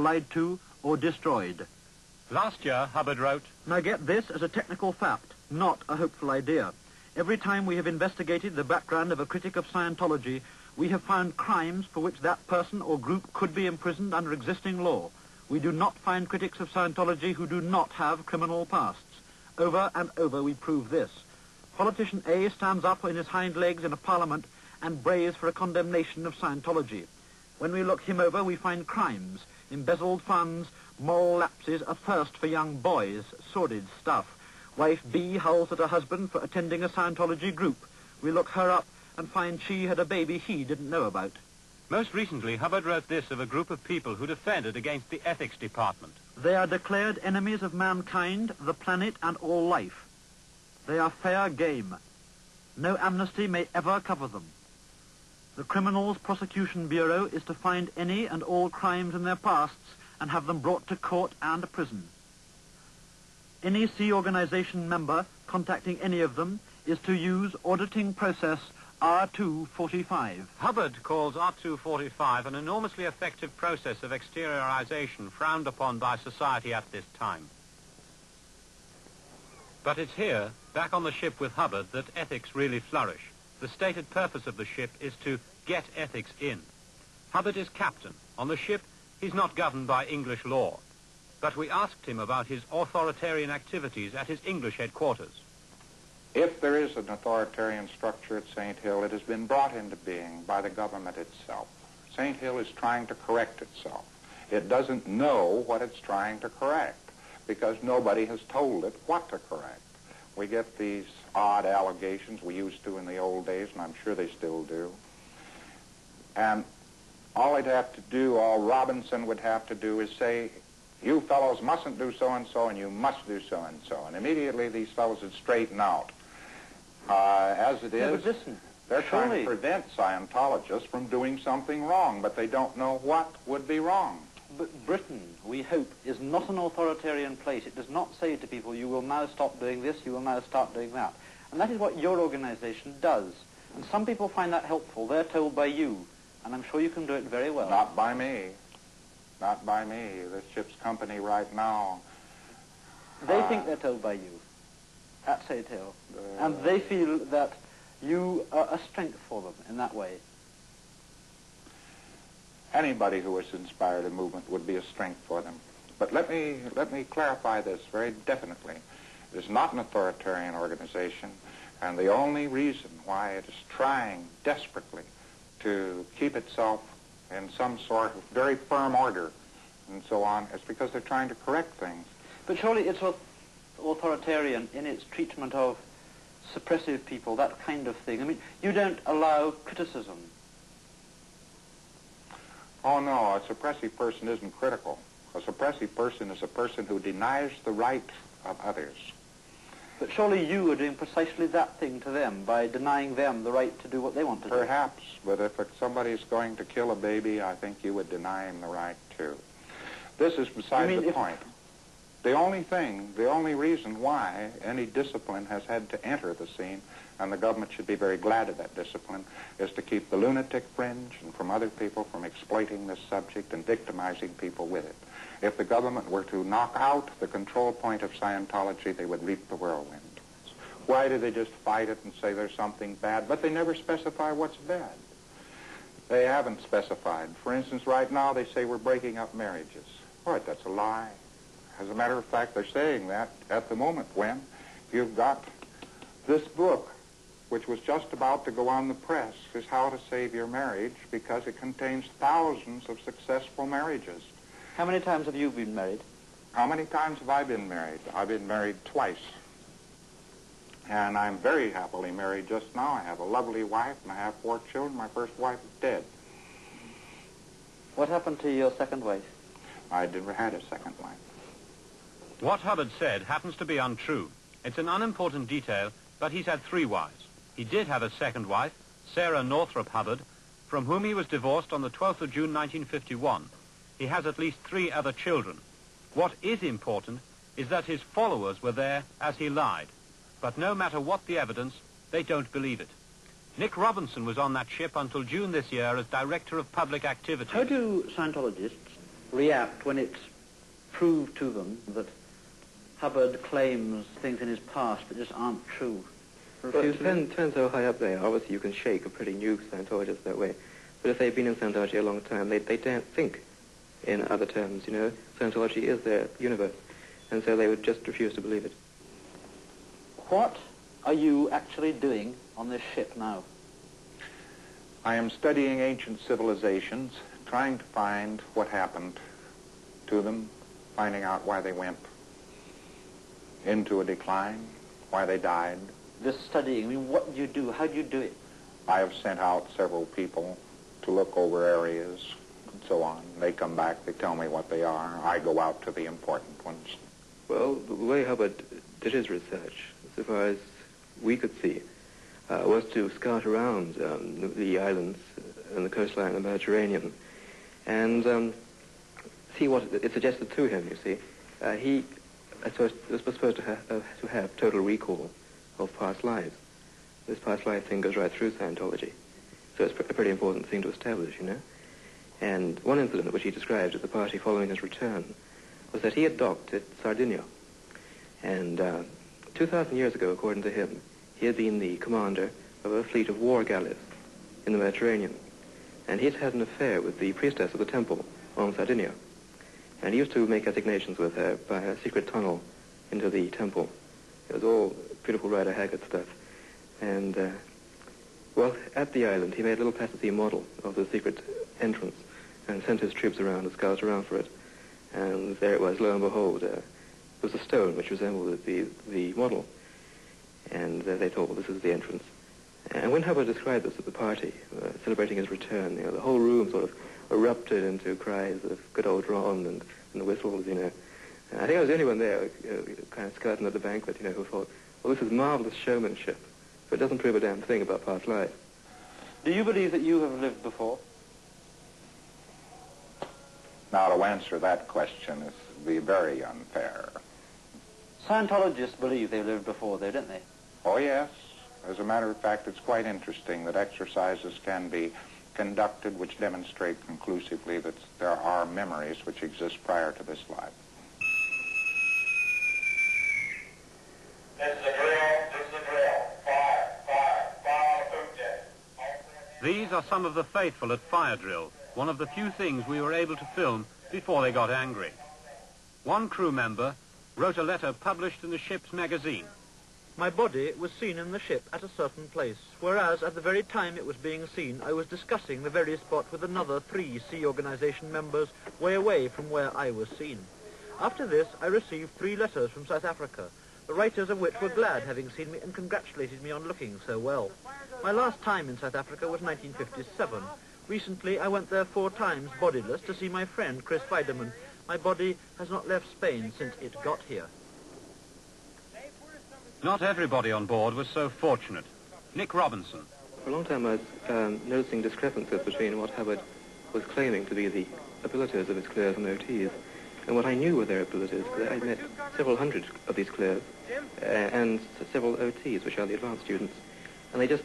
lied to, or destroyed. Last year, Hubbard wrote, Now get this as a technical fact, not a hopeful idea. Every time we have investigated the background of a critic of Scientology, we have found crimes for which that person or group could be imprisoned under existing law. We do not find critics of Scientology who do not have criminal pasts. Over and over we prove this. Politician A stands up on his hind legs in a parliament and brays for a condemnation of Scientology. When we look him over, we find crimes, embezzled funds, moral lapses, a thirst for young boys, sordid stuff. Wife B howls at her husband for attending a Scientology group. We look her up and find she had a baby he didn't know about. Most recently, Hubbard wrote this of a group of people who defended against the ethics department. They are declared enemies of mankind, the planet, and all life. They are fair game. No amnesty may ever cover them. The Criminals Prosecution Bureau is to find any and all crimes in their pasts and have them brought to court and prison. Any Sea Organization member contacting any of them is to use auditing process R245. Hubbard calls R245 an enormously effective process of exteriorization frowned upon by society at this time. But it's here, back on the ship with Hubbard, that ethics really flourish. The stated purpose of the ship is to get ethics in. Hubbard is captain. On the ship, he's not governed by English law. But we asked him about his authoritarian activities at his English headquarters. If there is an authoritarian structure at St. Hill, it has been brought into being by the government itself. St. Hill is trying to correct itself. It doesn't know what it's trying to correct because nobody has told it what to correct. We get these odd allegations we used to in the old days, and I'm sure they still do. And all they'd have to do, all Robinson would have to do is say, you fellows mustn't do so-and-so, and you must do so-and-so. And immediately these fellows would straighten out. As it is, they're trying to prevent Scientologists from doing something wrong, but they don't know what would be wrong. But Britain, we hope, is not an authoritarian place. It does not say to people, you will now stop doing this, you will now start doing that. And that is what your organization does. And some people find that helpful. They're told by you. And I'm sure you can do it very well. Not by me. Not by me. This ship's company right now. They think they're told by you at St. Hill. And they feel that you are a strength for them in that way. Anybody who has inspired a movement would be a strength for them. But let me clarify this very definitely. It is not an authoritarian organization, and the only reason why it is trying desperately to keep itself in some sort of very firm order and so on is because they're trying to correct things. But surely it's authoritarian in its treatment of suppressive people, that kind of thing. I mean, you don't allow criticism. Oh, no, a suppressive person isn't critical. A suppressive person is a person who denies the right of others. But surely you are doing precisely that thing to them by denying them the right to do what they want to do. Perhaps, but if somebody's going to kill a baby, I think you would deny him the right too. This is beside the point. The only reason why any discipline has had to enter the scene, and the government should be very glad of that discipline, is to keep the lunatic fringe and from other people from exploiting this subject and victimizing people with it. If the government were to knock out the control point of Scientology, they would reap the whirlwind. Why do they just fight it and say there's something bad? But they never specify what's bad. They haven't specified. For instance, right now they say we're breaking up marriages. What, that's a lie. As a matter of fact, they're saying that at the moment when you've got this book, which was just about to go on the press, is How to Save Your Marriage, because it contains thousands of successful marriages. How many times have you been married? How many times have I been married? I've been married twice. And I'm very happily married just now. I have a lovely wife, and I have 4 children. My first wife is dead. What happened to your second wife? I never had a second wife. What Hubbard said happens to be untrue. It's an unimportant detail, but he's had 3 wives. He did have a second wife, Sarah Northrop Hubbard, from whom he was divorced on the 12th of June 1951. He has at least 3 other children. What is important is that his followers were there as he lied. But no matter what the evidence, they don't believe it. Nick Robinson was on that ship until June this year as Director of Public Activities. How do Scientologists react when it's proved to them that Hubbard claims things in his past that just aren't true? Well, it depends how high up they are. Obviously, you can shake a pretty new Scientologist that way. But if they've been in Scientology a long time, they don't think in other terms, you know. Scientology is their universe, and so they would just refuse to believe it. What are you actually doing on this ship now? I am studying ancient civilizations, trying to find what happened to them, finding out why they went into a decline, why they died. This studying, I mean, what do you do? How do you do it? I have sent out several people to look over areas and so on. They come back, they tell me what they are. I go out to the important ones. Well, the way Hubbard did his research, so far as we could see, was to scout around the islands and the coastline of the Mediterranean and see what it suggested to him, you see. He was supposed to have total recall of past lives. This past life thing goes right through Scientology. So it's a pretty important thing to establish, you know. And one incident which he described at the party following his return was that he had docked at Sardinia. And 2,000 years ago, according to him, he had been the commander of a fleet of war galleys in the Mediterranean. And he had had an affair with the priestess of the temple on Sardinia. And he used to make assignations with her by a secret tunnel into the temple. It was all beautiful Rider Haggard stuff. And, well, at the island, he made a little plasticine model of the secret entrance and sent his troops around to scout around for it. And there it was, lo and behold, it was a stone which resembled the model. And they thought, well, this is the entrance. And when Hubbard described this at the party, celebrating his return, you know, the whole room sort of erupted into cries of good old Ron and the whistles, you know. And I think I was the only one there, kind of skirting at the banquet, you know, who thought, well, this is marvelous showmanship, but it doesn't prove a damn thing about past life. Do you believe that you have lived before? Now, to answer that question is be very unfair. Scientologists believe they've lived before, though, don't they? Oh, yes. As a matter of fact, it's quite interesting that exercises can be conducted which demonstrate conclusively that there are memories which exist prior to this life. This is a drill. Fire on the food deck. These are some of the faithful at fire drill, one of the few things we were able to film before they got angry. One crew member wrote a letter published in the ship's magazine. My body was seen in the ship at a certain place, whereas at the very time it was being seen, I was discussing the very spot with another 3 Sea Organization members way away from where I was seen. After this, I received 3 letters from South Africa, the writers of which were glad having seen me and congratulated me on looking so well. My last time in South Africa was 1957. Recently, I went there 4 times, bodiless, to see my friend Chris Weideman. My body has not left Spain since it got here. Not everybody on board was so fortunate. Nick Robinson. For a long time I was noticing discrepancies between what Hubbard was claiming to be the abilities of his clerks and OTs and what I knew were their abilities, because I'd met several hundred of these clerks and several OTs, which are the advanced students, and they just